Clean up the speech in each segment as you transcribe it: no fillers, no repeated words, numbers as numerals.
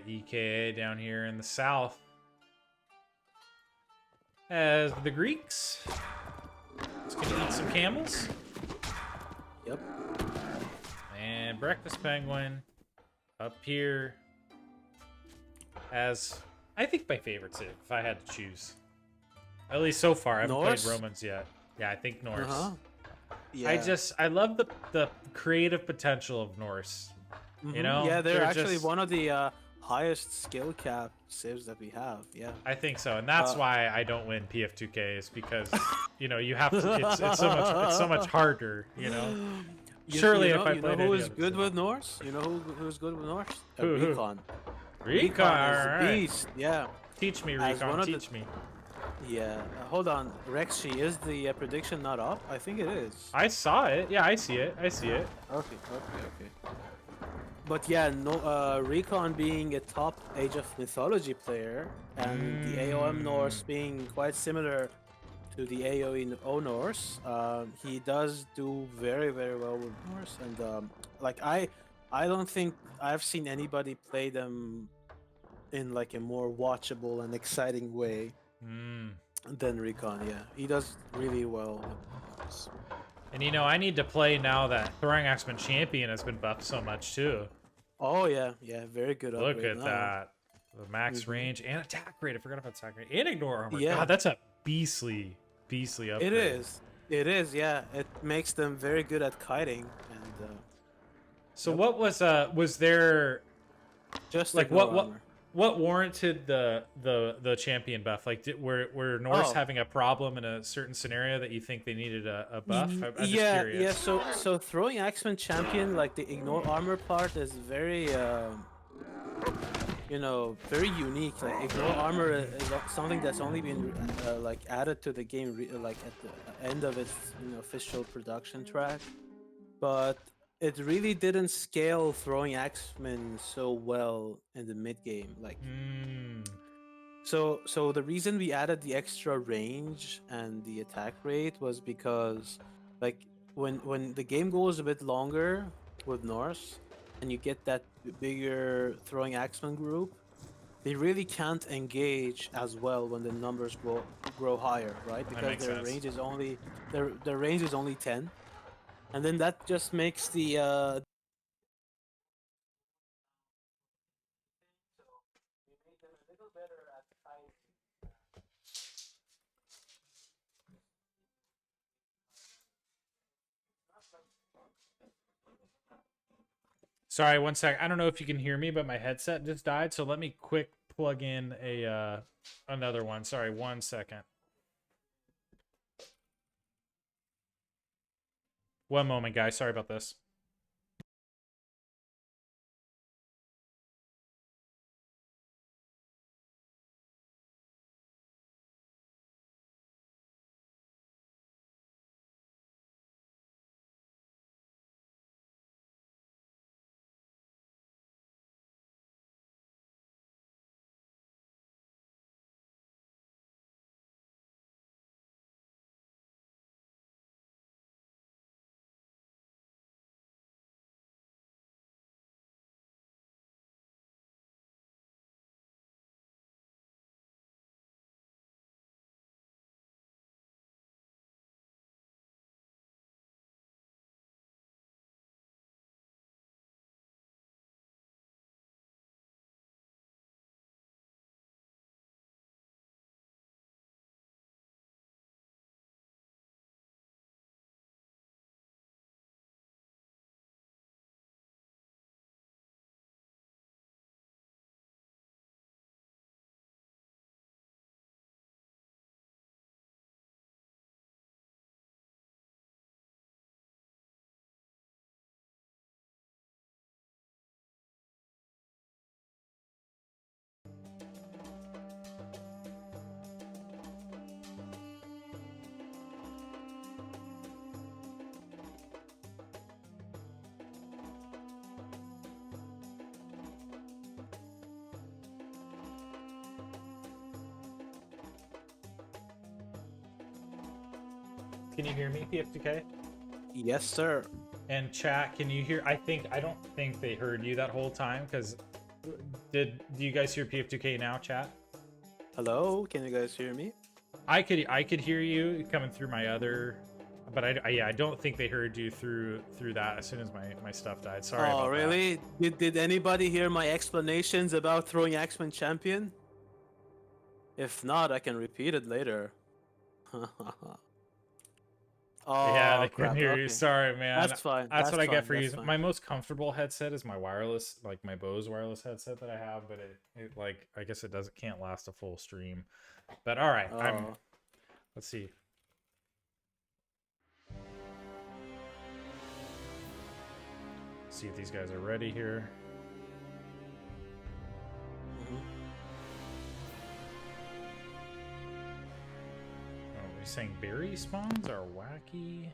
EKA down here in the south. As the Greeks, it's gonna eat some camels. Yep. And Breakpenguin up here as I think my favorite civ, if I had to choose. At least so far, I haven't played Romans yet. Yeah, I think Norse. Yeah. I love the creative potential of Norse. You know? Yeah, they're actually one of the highest skill cap civs that we have. Yeah. I think so, and that's why I don't win PF2K is because you know you have to. It's so much harder. You know. Surely, if I played who is good with Norse? You know who's good with Norse? Who? Recon. Recon is a beast. Yeah. Teach me, Recon. Teach me. Yeah. Hold on, Rexy, is the prediction not up? I think it is. I saw it. Yeah, I see it. Okay. But yeah, no, Recon being a top Age of Mythology player, and the AOM Norse being quite similar to the AOEO Norse, he does do very, very well with Norse. And like I don't think I've seen anybody play them in like a more watchable and exciting way than Recon. Yeah, he does really well with Norse. And you know, I need to play now that Throwing Axemen Champion has been buffed so much too. Oh yeah, very good. Look at that. The max range and attack rate. I forgot about attack rate. And ignore armor. Yeah. God, that's a beastly upgrade. It is, yeah. It makes them very good at kiting. And so what was there just like what warranted the champion buff? Like, were Norse having a problem in a certain scenario that you think they needed a buff? I'm just curious. Yeah. So throwing Axemen champion, like the ignore armor part, is very you know, very unique. Like ignore armor is something that's only been like added to the game like at the end of its official production track, but it really didn't scale throwing Axemen so well in the mid game. Like, so the reason we added the extra range and the attack rate was because, like, when the game goes a bit longer with Norse, and you get that bigger throwing Axemen group, they really can't engage as well when the numbers grow higher, right? Because their range is only their range is only 10. And then that just makes the Sorry, one sec. I don't know if you can hear me, but my headset just died, so let me quick plug in a another one. Sorry, 1 second. One moment, guys. Sorry about this. Can you hear me, PF2K? Yes, sir. And chat, can you hear? I don't think they heard you that whole time because Do you guys hear PF2K now, chat? Hello, can you guys hear me? I could hear you coming through my other, but I don't think they heard you through that as soon as my stuff died. Sorry about that. Oh, really? Did anybody hear my explanations about throwing Axemen champion? If not, I can repeat it later. Oh, yeah, they crap. couldn't hear you. Okay. Sorry, man. That's fine. That's what I get for That's using fine. my most comfortable headset is my wireless, like my Bose wireless headset that I have, but it like I guess it can't last a full stream. But all right, Oh. let's see. See if these guys are ready here. Oh, he's saying berry spawns are wacky.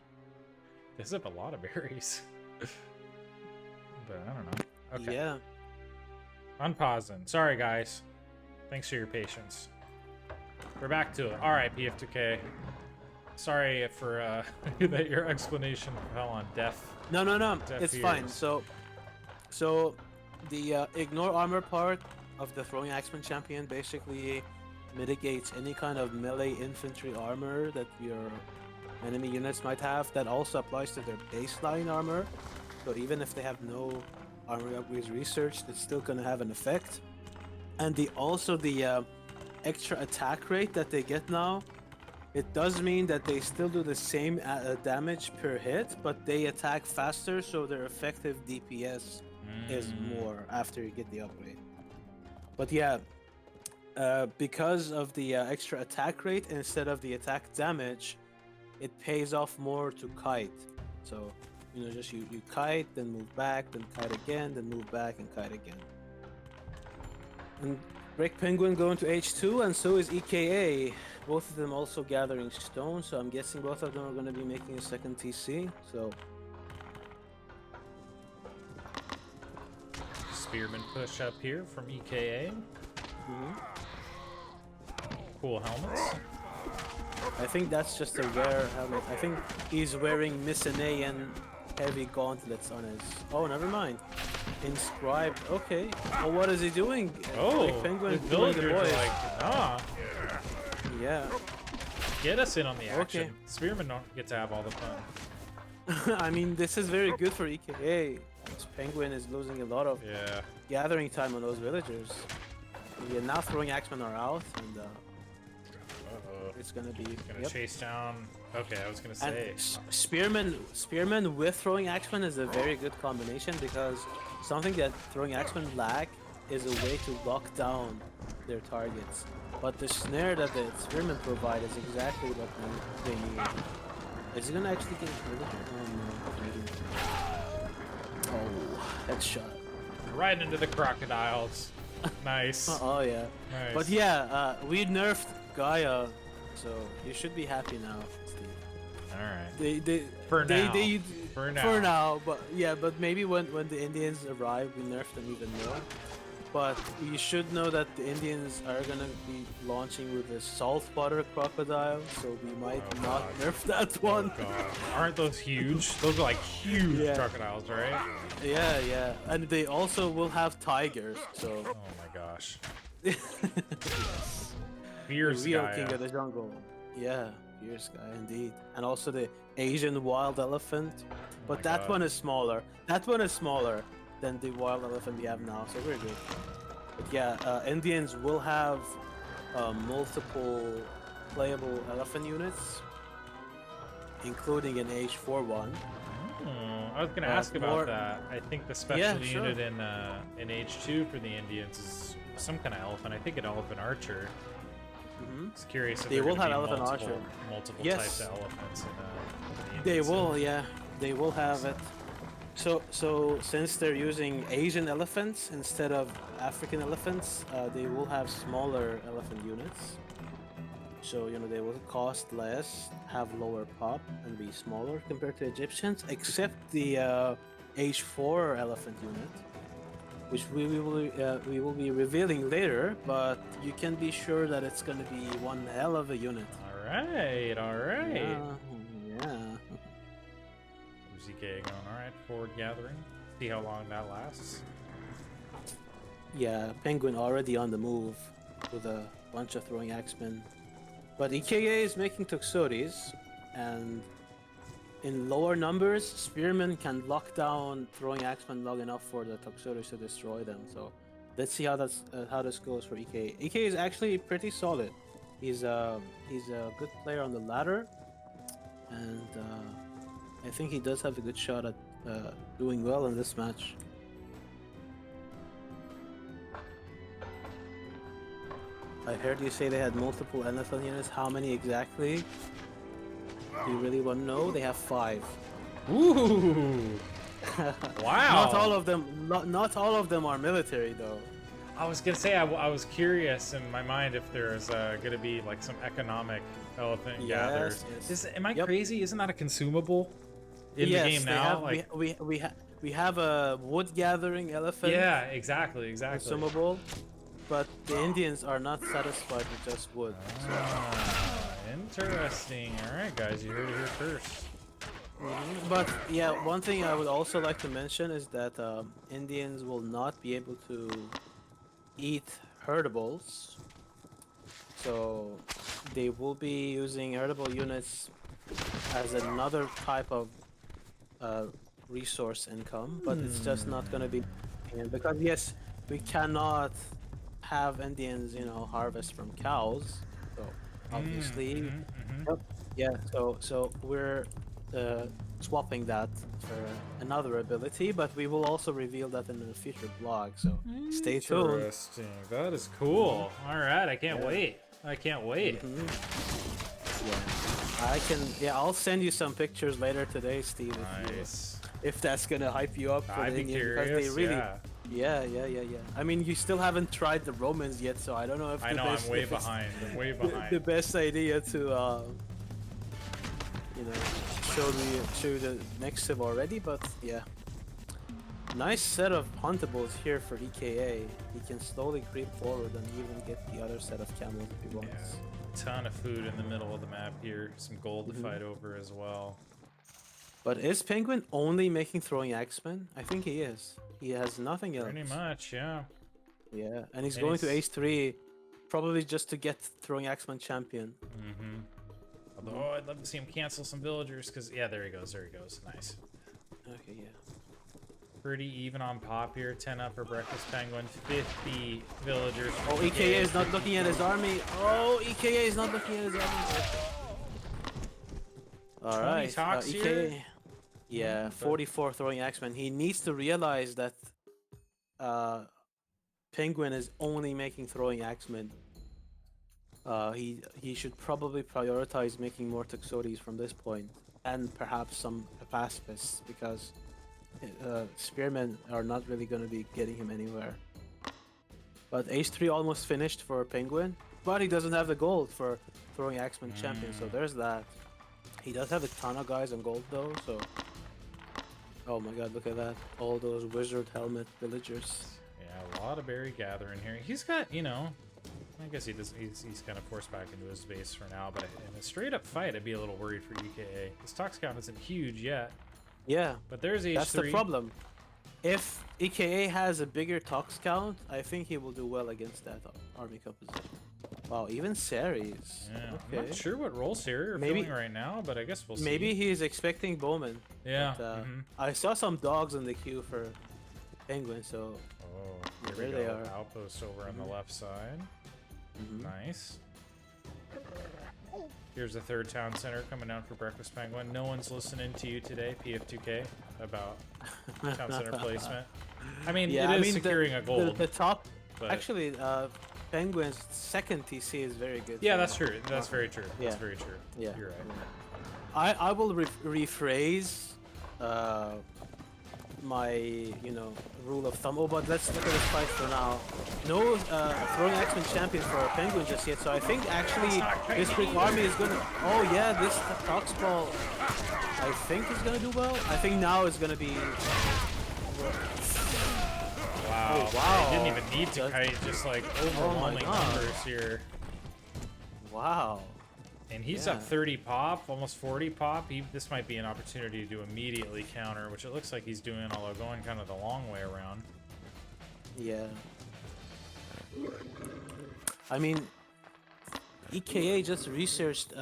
There's up a lot of berries. But I don't know. Okay. Yeah. Unpausing. Sorry, guys. Thanks for your patience. We're back to it. All right, PF2K. Sorry for that your explanation fell on deaf. No. Deaf It's ears. fine. So the ignore armor part of the throwing Axemen champion basically mitigates any kind of melee infantry armor that your enemy units might have. That also applies to their baseline armor. So even if they have no armor upgrades researched, it's still gonna have an effect. And the extra attack rate that they get now, it does mean that they still do the same damage per hit, but they attack faster, so their effective DPS is more after you get the upgrade. But yeah, because of the extra attack rate instead of the attack damage, it pays off more to kite. So, you know, just you kite, then move back, then kite again, then move back and kite again. And Breakpenguin going to H2, and so is EKA. Both of them also gathering stone, so I'm guessing both of them are going to be making a second TC. So Spearman push up here from EKA. Cool helmets. I think that's just a rare helmet. I think he's wearing Mycenaean heavy gauntlets on his... Oh, never mind. Inscribed. Okay. Well, what is he doing? Oh, Penguin the villagers are like, nah. Yeah. Get us in on the action. Okay. Spearmen don't get to have all the fun. I mean, this is very good for EKA. This Penguin is losing a lot of gathering time on those villagers. Yeah, now throwing Axemen are out, and it's gonna be chase down. Okay, I was gonna say Spearman with throwing Axemen is a very good combination, because something that throwing Axemen lack is a way to lock down their targets. But the snare that the Spearmen provide is exactly what they need. Is he gonna actually get rid of it? Oh, headshot. Right into the crocodiles. Nice. Oh yeah. Nice. But yeah, we nerfed Gaia, so you should be happy now, Steve. All right. For now, but yeah, but maybe when the Indians arrive, we nerf them even more. But you should know that the Indians are gonna be launching with a saltwater crocodile, so we might not nerf that one. Oh, God. Aren't those huge? Those are like huge crocodiles, right? Yeah, and they also will have tigers. So. Oh my gosh. Yes. Fierce real guy. king of the jungle. Yeah, fierce guy indeed. And also the Asian wild elephant, but that one is smaller. That one is smaller than the wild elephant we have now, so we're good. But yeah, Indians will have multiple playable elephant units, including an H4 one. I was gonna ask about that. I think the special unit in H2 for the Indians is some kind of elephant. I think an elephant archer. I was curious if they will have elephant archer. Multiple types of elephants. They will, yeah, they will have it. So since they're using Asian elephants instead of African elephants, they will have smaller elephant units. So, you know, they will cost less, have lower pop, and be smaller compared to Egyptians, except the H4 elephant unit, which we will be revealing later, but you can be sure that it's going to be one hell of a unit. All right. Yeah. ZK going, all right, forward gathering. See how long that lasts. Yeah, Penguin already on the move with a bunch of throwing Axemen. But EKA is making Toxotes, and in lower numbers, Spearmen can lock down throwing Axemen long enough for the Toxotes to destroy them. So let's see how this goes for EKA. EKA is actually pretty solid. He's a good player on the ladder, and I think he does have a good shot at doing well in this match. I heard you say they had multiple NFL units. How many exactly? Do you really want to know? They have 5. Ooh. Wow. Not all of them. Not all of them are military, though. I was gonna say I was curious in my mind if there's gonna be like some economic elephant gatherers. Yes. Am I crazy? Isn't that a consumable in the game now? We have a wood gathering elephant. Yeah, exactly. Consumable, but the Indians are not satisfied with just wood. Interesting. All right, guys, you heard it here first. But yeah, one thing I would also like to mention is that Indians will not be able to eat herdables, so they will be using herdable units as another type of resource income, but it's just not going to be because yes, we cannot have Indians, harvest from cows, so obviously, yeah. So we're swapping that for another ability, but we will also reveal that in a future blog. So stay tuned. Interesting. That is cool. All right, I can't wait. I can't wait. Yeah, I'll send you some pictures later today, Steve. Nice. If that's gonna hype you up for I'd the be Indians, curious. because they really. Yeah. Yeah. I mean, you still haven't tried the Romans yet, so I don't know if I know I'm way behind. I'm way behind. The best idea to show the next civ already, but yeah. Nice set of huntables here for EKA. He can slowly creep forward and even get the other set of camels if he wants. Yeah. Ton of food in the middle of the map here. Some gold to fight over as well. But is Penguin only making throwing Axemen? I think he is. He has nothing else. Pretty much, yeah. Yeah, and he's going to Ace 3, probably just to get throwing Axemen champion. Although I'd love to see him cancel some villagers, because yeah, there he goes. Nice. Okay, yeah. Pretty even on pop here. 10 up for Breakfast Penguin. 50 villagers. Oh, EKA is not looking at his army. Oh, EKA is not looking at his army. All right, EKA. Yeah, 44 throwing Axemen. He needs to realize that Penguin is only making throwing Axemen. He should probably prioritize making more Toxotes from this point, and perhaps some pacifists, because spearmen are not really going to be getting him anywhere. But Ace 3 almost finished for Penguin, but he doesn't have the gold for throwing Axemen champion, so there's that. He does have a ton of guys on gold though, so... Oh my god, look at that. All those wizard helmet villagers. Yeah, a lot of berry gathering here. He's got, I guess he's kind of forced back into his base for now, but in a straight up fight, I'd be a little worried for EKA. His tox count isn't huge yet. Yeah, but there's H3. That's the problem. If EKA has a bigger tox count, I think he will do well against that army composition. Wow, even Ceres. Yeah, okay. I'm not sure what role Ceres are filling right now, but I guess we'll see. Maybe he's expecting Bowman. Yeah. But, I saw some dogs in the queue for Penguin, so... Oh, there they are. Outpost over on the left side. Nice. Here's the third town center coming down for Breakfast Penguin. No one's listening to you today, PF2K, about town center placement. I mean, it is securing a gold. The top... But... Actually, Penguin's second TC is very good. Yeah, that's true. That's very true. Yeah. That's very true. Yeah. You're right. I will rephrase my rule of thumb. Oh, but let's look at this fight for now. No throwing Axemen champion for Penguin just yet, so I think actually this big army is gonna... Oh yeah, this Tox Ball I think is gonna do well. I think now it's gonna be... Wow. Oh, wow. I didn't even need to kite, just like overwhelming numbers here. Wow. And he's up 30 pop, almost 40 pop. This might be an opportunity to immediately counter, which it looks like he's doing, although going kind of the long way around. Yeah. I mean, EKA just researched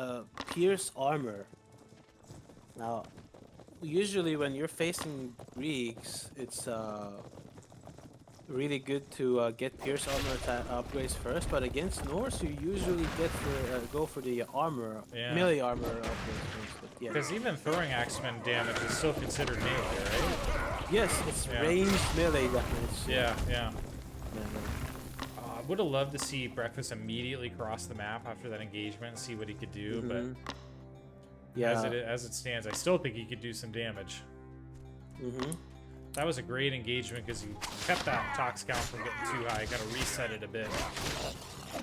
Pierce armor. Now, usually when you're facing Greeks, it's really good to get Pierce armor upgrades first. But against Norse, you usually go for the armor, Yeah. melee armor upgrades first. But yeah. Because even throwing Axemen damage is still considered melee, right? Yes, it's Yeah. ranged melee damage. Yeah, yeah. Yeah. I would have loved to see Breakfast immediately cross the map after that engagement and see what he could do, but Yeah. as it stands, I still think he could do some damage. That was a great engagement because he kept that tox count from getting too high. Got to reset it a bit.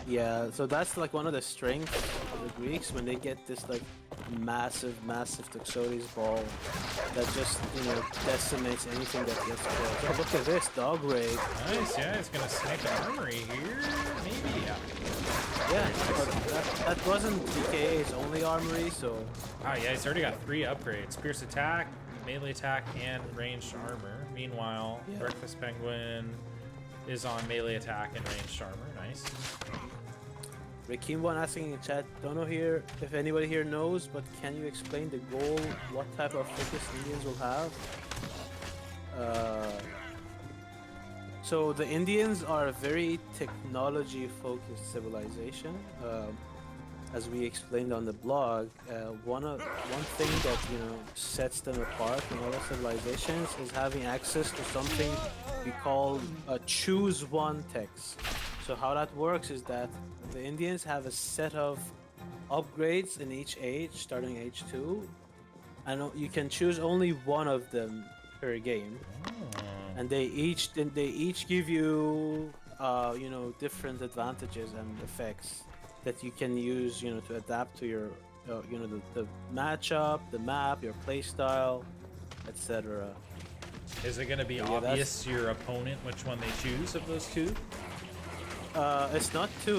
Yeah, so that's like one of the strengths of the Greeks when they get this like massive Toxotes ball that just, you know, decimates anything that gets killed. Oh, look at this, dog raid. Nice, yeah, he's gonna snipe an armory here. Maybe, yeah. Yeah, but that wasn't EKA's only armory, so... Oh yeah, he's already got 3 upgrades. Pierce attack, melee attack, and ranged armor. Meanwhile, Yeah. Breakfast Penguin is on melee attack and ranged armor. Nice. Rakim1 asking in chat, don't know here if anybody here knows, but can you explain the goal, what type of focus Indians will have? So the Indians are a very technology-focused civilization. As we explained on the blog, one thing that, you know, sets them apart from other civilizations is having access to something we call a choose one text. So how that works is that the Indians have a set of upgrades in each age, starting age 2, and you can choose only one of them per game. And they each give you, you know, different advantages and effects that you can use, you know, to adapt to your, you know, the matchup, the map, your playstyle, etc. Is it gonna be Yeah, obvious to your opponent which one they choose of those 2? It's not 2.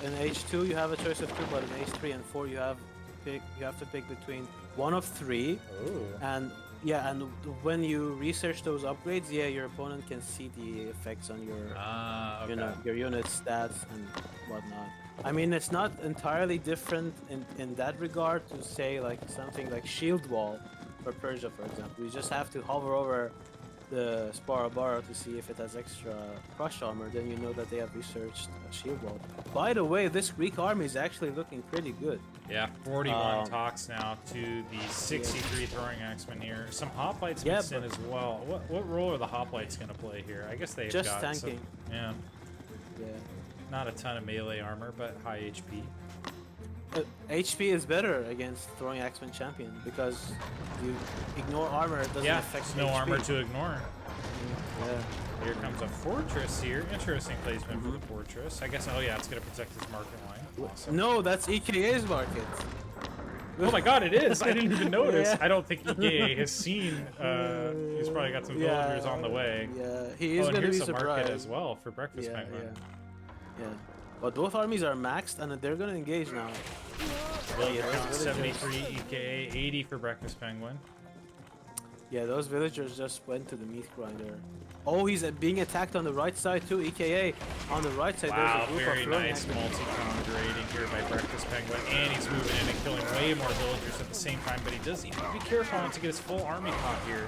In H2 you have a choice of 2, but in H3 and 4 you have to pick between one of 3. Ooh. And yeah, and when you research those upgrades, yeah, your opponent can see the effects on your, Okay. you know, your unit stats and whatnot. I mean, it's not entirely different in that regard to say like something like Shield Wall for Persia, for example. You just have to hover over the Sparabara to see if it has extra crush armor, then you know that they have researched a shield wall. By the way, this Greek army is actually looking pretty good. Yeah, 41 talks now to the 63 throwing Axemen here. Some hoplites Yeah, mixed in as well. What role are the hoplites going to play here? I guess they've Just got tanking. Some, yeah, Yeah. not a ton of melee armor, but high HP. HP is better against throwing Axemen champion because you ignore armor, it doesn't Yeah, affect no HP. armor to ignore. Yeah. Here comes a fortress here. Interesting placement for the fortress. I guess, oh yeah, it's going to protect his market line. Awesome. No, that's EKA's market. Oh my god, it is! I didn't even notice. Yeah. I don't think EKA has seen, he's probably got some villagers on the way. Yeah, he is and going to be here's a market surprised. as well for Breakfast Penguin. Yeah. But both armies are maxed and they're going to engage now. Villager those count villagers. 73, EKA 80 for Breakfast Penguin. Yeah, those villagers just went to the meat grinder. Oh, he's being attacked on the right side too, EKA. On the right side, Wow, there's a group very of throwing nice Axemen. multi-conjuring here by Breakfast Penguin. And he's moving in and killing way more villagers at the same time, but he does need to be careful not to get his full army caught here.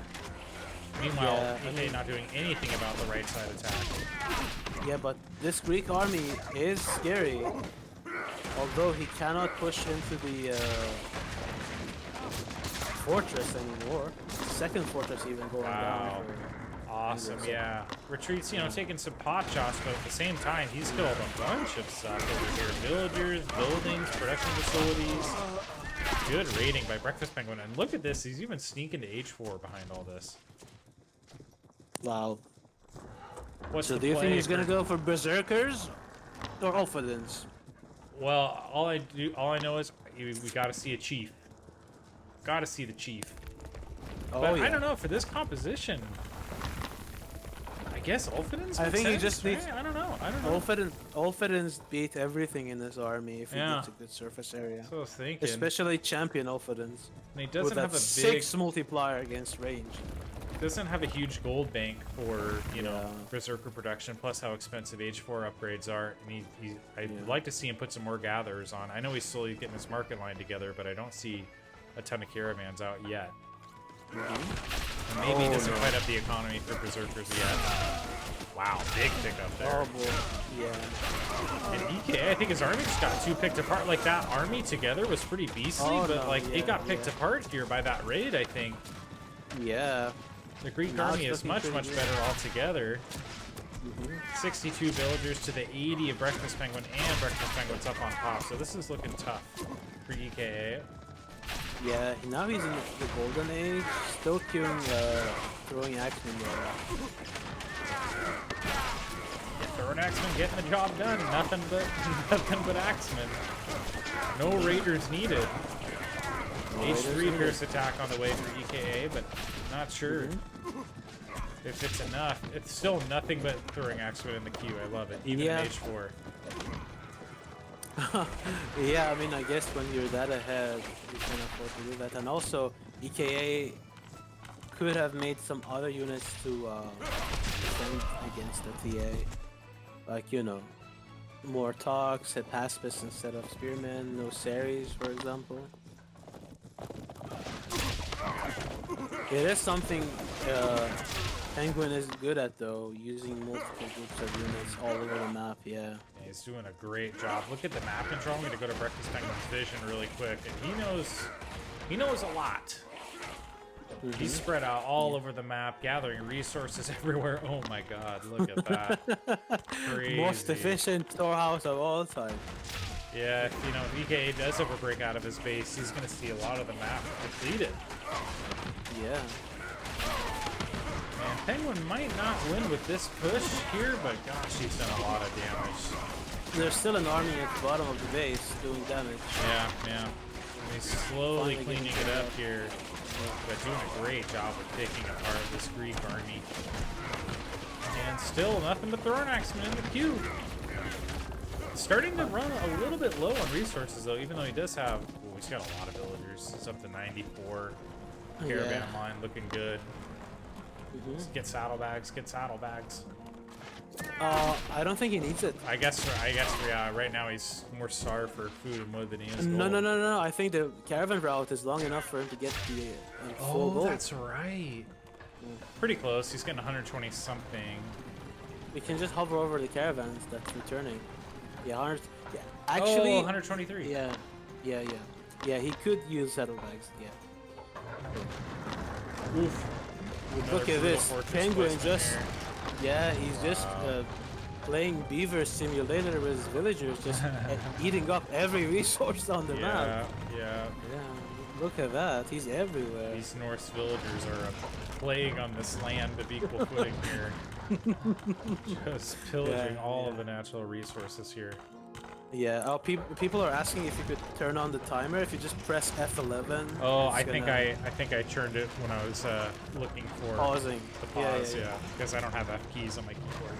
Meanwhile, Yeah, EKA not doing anything about the right side attack. Yeah, but this Greek army is scary. Although he cannot push into the fortress anymore. Second fortress even going Wow. down. Awesome, yeah. Retreats, you know, taking some pot shots, but at the same time, he's killed a bunch of stuff over here. Villagers, buildings, production facilities. Good raiding by Breakfast Penguin. And look at this, he's even sneaking to H4 behind all this. Wow. What's So the do you think play he's gonna for- go for berserkers or Ophodins? Well, all I know is we gotta see a chief. Gotta see the chief. Oh But yeah. I don't know, for this composition, I guess Ulfidens I makes think he sense, just needs- right? I don't know. Ophodins beat everything in this army if he Yeah. gets a good surface area. So I was thinking. Especially champion Ophodins. And he With doesn't that have a big 6 multiplier against range. doesn't have a huge gold bank for, you know, Yeah. Berserker production, plus how expensive H4 upgrades are. And I'd like to see him put some more gatherers on. I know he's slowly getting his market line together, but I don't see a ton of caravans out yet. And maybe he doesn't quite up the economy for Berserkers yet. Wow, big pickup there. Oh boy. Yeah. And EKA, I think his army just got too picked apart. Like, that army together was pretty beastly, Oh, but no, like, it yeah, got picked yeah. apart here by that raid, I think. Yeah. The Greek Now army it's is looking much pretty good. better altogether. 62 villagers to the 80 of Breakfast Penguin, and Breakfast Penguin's up on top, so this is looking tough for EKA. Yeah, now he's in the golden age, still queuing, throwing Axemen there. Throwing Axemen, getting the job done. Nothing but Axemen. No raiders needed. H3 Pierce attack on the way for EKA, but not sure if it's enough. It's still nothing but throwing Axemen in the queue. I love it, even in H4. Yeah, I mean, I guess when you're that ahead, you can afford to do that. And also, EKA could have made some other units to defend against the TA. Like, you know, more talks, hit Paspis instead of Spearmen, no Series, for example. It is something Penguin is good at, though, using multiple groups of units all over the map, yeah. He's doing a great job. Look at the map control. I'm going to go to Breakfast Penguin's vision really quick, and he knows a lot. He's spread out all over the map, gathering resources everywhere. Oh my god, look at that. Crazy. Most efficient storehouse of all time. Yeah, if, you know, if EKA does ever break out of his base, he's going to see a lot of the map depleted. Yeah. Man, Penguin might not win with this push here, but gosh, he's done a lot of damage. There's still an army at the bottom of the base doing damage. Yeah. He's slowly Finally cleaning getting it up up. here, but doing a great job of picking apart this Greek army. And still nothing but throwing Axemen in the queue. Starting to run a little bit low on resources though, even though he does have, oh, he's got a lot of villagers. He's up to 94. Caravan line looking good. Get saddlebags, get saddlebags. I don't think he needs it. I guess yeah, right now he's more starved for food more than he is No, gold. no. I think the caravan route is long enough for him to get the full gold. That's right. Pretty close. He's getting 120 something. We can just hover over the caravans that's returning. Yeah, actually. 123. Yeah, he could use saddlebags, yeah. Oof. Look at this. Penguin placement just... here. Yeah, he's just playing Beaver Simulator with his villagers, just eating up every resource on the map. Yeah. Yeah, look at that. He's everywhere. These Norse villagers are a plague on this land of equal footing here. Just pillaging all of the natural resources here. Yeah. Oh, people are asking if you could turn on the timer. If you just press F11. Oh, it's I think gonna- I turned it when I was looking for pausing. the pause. Yeah, because I don't have F keys on my keyboard.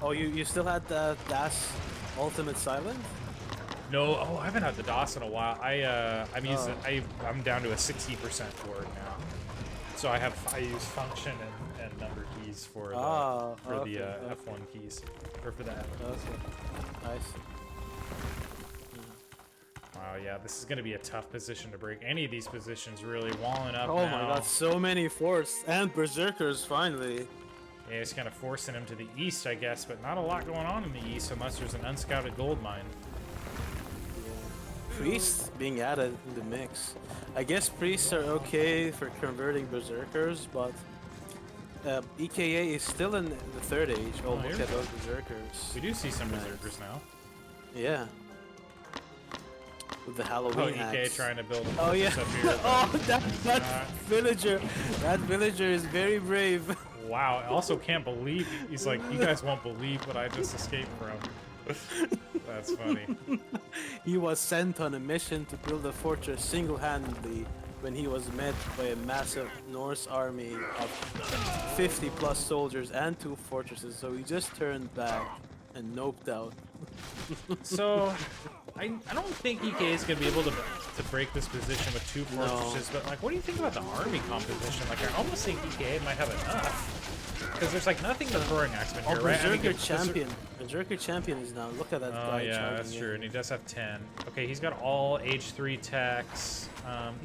Oh, you still had the DAS Ultimate Silent? No, I haven't had the DOS in a while. I'm down to a 60% for it now. So I use function and number keys for the F1 keys or for the F. Okay. Nice. Wow, yeah, this is going to be a tough position to break. Any of these positions really walling up Oh now. my god, so many forts and berserkers finally. Yeah, it's kind of forcing him to the east, I guess, but not a lot going on in the east unless there's an unscouted gold mine. Priests being added in the mix. I guess priests are okay for converting berserkers, but EKA is still in the third age. Oh, look here at we go. those berserkers. We do see some berserkers now. Yeah. With the Halloween Oh, EK axe. trying to build a Oh yeah. fortress up here. Oh, that villager. That villager is very brave. Wow, I also can't believe, he's like, you guys won't believe what I just escaped from. That's funny. He was sent on a mission to build a fortress single-handedly when he was met by a massive Norse army of 50 plus soldiers and 2 fortresses, so he just turned back and noped out. So, I don't think EKA is going to be able to break this position with 2 fortresses, but like, what do you think about the army composition? Like, I almost think EKA might have enough. Because there's like nothing to throwing Axemen here, right? Berserker champion. Berserker champion is now. Look at that guy. Oh yeah, that's true, and he does have 10. Okay, he's got all H3 techs.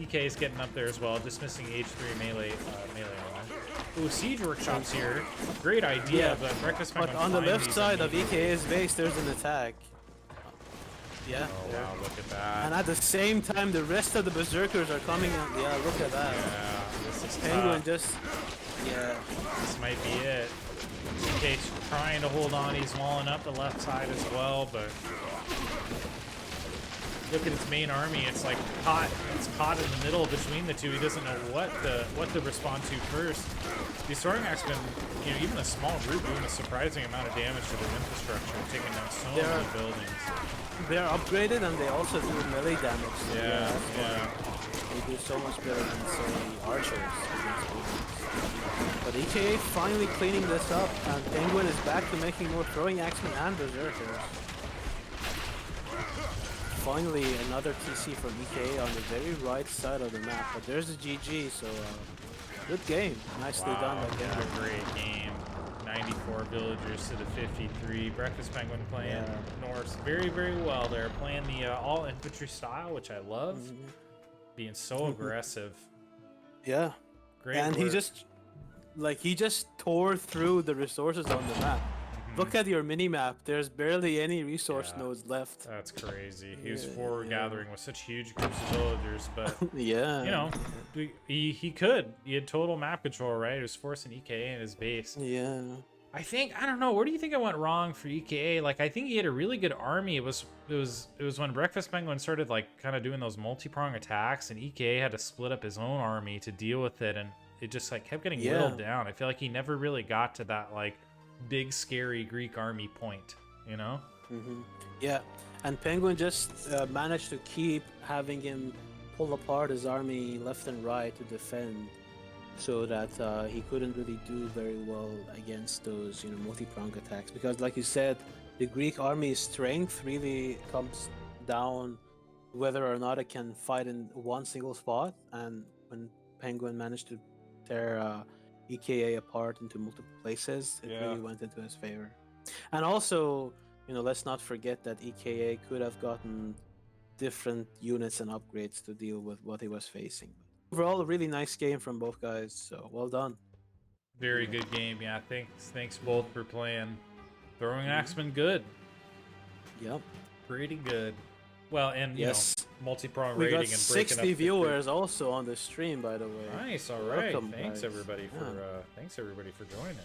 EK is getting up there as well, just missing H3 melee on. Ooh, siege workshops here. Great idea, but Breakfast But on the left side of EKA's base, there's an attack. Yeah. Oh wow, look at that. And at the same time, the rest of the berserkers are coming out. Yeah, look at that. Yeah, this is Penguin tough. just. Yeah. This might be it. EK's trying to hold on. He's walling up the left side as well, but look at its main army. It's like caught. It's caught in the middle between the two. He doesn't know what to respond to first. These throwing axemen, you know, even a small group doing a surprising amount of damage to their infrastructure, taking down so many buildings. They're upgraded and they also do melee damage. So Yeah. They do so much better than say archers. But EKA finally cleaning this up, and Penguin is back to making more throwing axemen and berserkers. Finally, another TC from EKA on the very right side of the map. But there's a GG, so good game. Nicely done by Penguin. Great game. 94 villagers to the 53. Breakfast Penguin playing Norse very, very well. They're playing the all infantry style, which I love. Being so aggressive. Yeah. Great and work. he just tore through the resources on the map. Look at your mini map. There's barely any resource nodes left. That's crazy. He was forward gathering with such huge groups of villagers, but yeah, you know, he could. He had total map control, right? He was forcing EKA in his base. Yeah. I don't know. Where do you think it went wrong for EKA? Like, I think he had a really good army. It was when Breakfast Penguin started like kind of doing those multi-prong attacks, and EKA had to split up his own army to deal with it, and it just like kept getting whittled down. I feel like he never really got to that like big scary Greek army point, you know? Yeah, and Penguin just managed to keep having him pull apart his army left and right to defend, so that he couldn't really do very well against those, you know, multi-prong attacks. Because, like you said, the Greek army's strength really comes down whether or not it can fight in one single spot. And when Penguin managed to tear EKA apart into multiple places, it really went into his favor. And also, you know, let's not forget that EKA could have gotten different units and upgrades to deal with what he was facing. Overall, a really nice game from both guys, so well done. Very good game, yeah. Thanks both for playing. Throwing Axemen good. Yep. Pretty good. Well, and you know, multi-prong we rating got and breaking 60 viewers also on the stream, by the way. Nice, all right. Welcome, Thanks guys. everybody for joining.